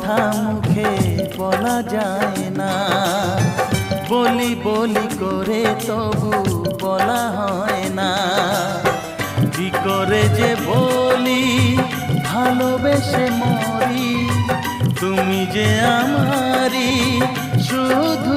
কথা মুখে বলা যায় না, বলি বলি করে তবু বলা হয় না। কি করে যে বলি ভালোবেসে মরি, তুমি যে আমারই শুধু